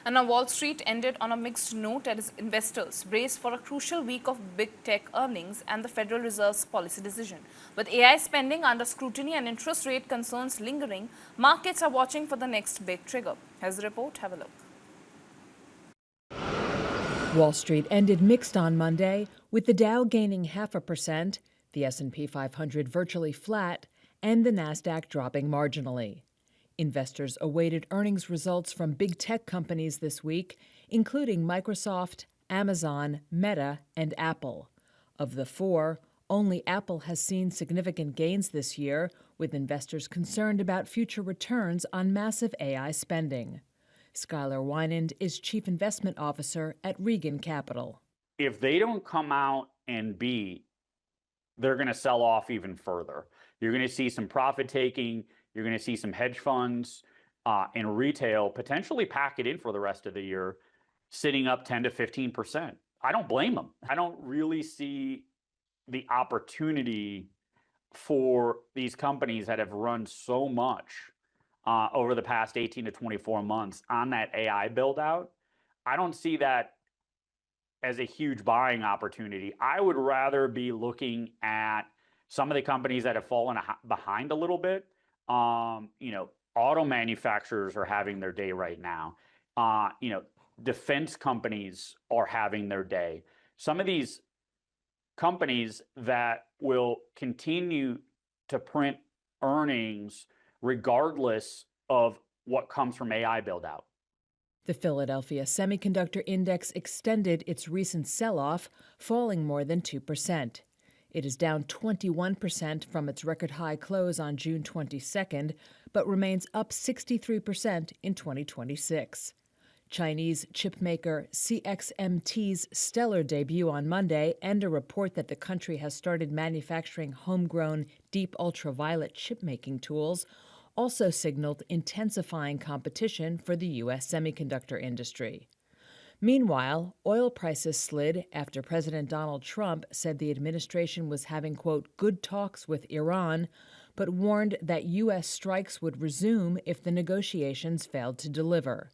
And now Wall Street ended on a mixed note as investors brace for a crucial week of big tech earnings and the Federal Reserve's policy decision. With AI spending under scrutiny and interest rate concerns lingering, markets are watching for the next big trigger. Here's the report. Have a look. Wall Street ended mixed on Monday, with the Dow gaining 0.5%, the S&P 500 virtually flat, and the Nasdaq dropping marginally. Investors awaited earnings results from big tech companies this week, including Microsoft, Amazon, Meta, and Apple. Of the four, only Apple has seen significant gains this year, with investors concerned about future returns on massive AI spending. Skylar Wynand is Chief Investment Officer at Regan Capital. If they don't come out and beat, they're going to sell off even further. You're going to see some profit taking. You're going to see some hedge funds and retail potentially pack it in for the rest of the year, sitting up 10 to 15%. I don't blame them. I don't really see the opportunity for these companies that have run so much over the past 18 to 24 months on that AI build out. I don't see that as a huge buying opportunity. I would rather be looking at some of the companies that have fallen behind a little bit. Auto manufacturers are having their day right now. Defense companies are having their day. Some of these companies that will continue to print earnings regardless of what comes from AI build out. The Philadelphia Semiconductor Index extended its recent sell-off, falling more than 2%. It is down 21% from its record high close on June 22nd, but remains up 63% in 2026. Chinese chipmaker CXMT's stellar debut on Monday and a report that the country has started manufacturing homegrown deep ultraviolet chipmaking tools also signaled intensifying competition for the U.S. semiconductor industry. Meanwhile, oil prices slid after President Donald Trump said the administration was having, quote, good talks with Iran, but warned that U.S. strikes would resume if the negotiations failed to deliver.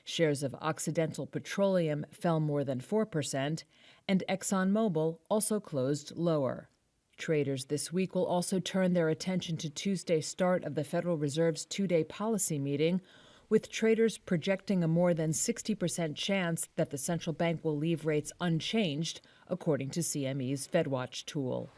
Shares of Occidental Petroleum fell more than 4%, and ExxonMobil also closed lower. Traders this week will also turn their attention to Tuesday's start of the Federal Reserve's two-day policy meeting, with traders projecting a more than 60% chance that the central bank will leave rates unchanged, according to CME's FedWatch tool.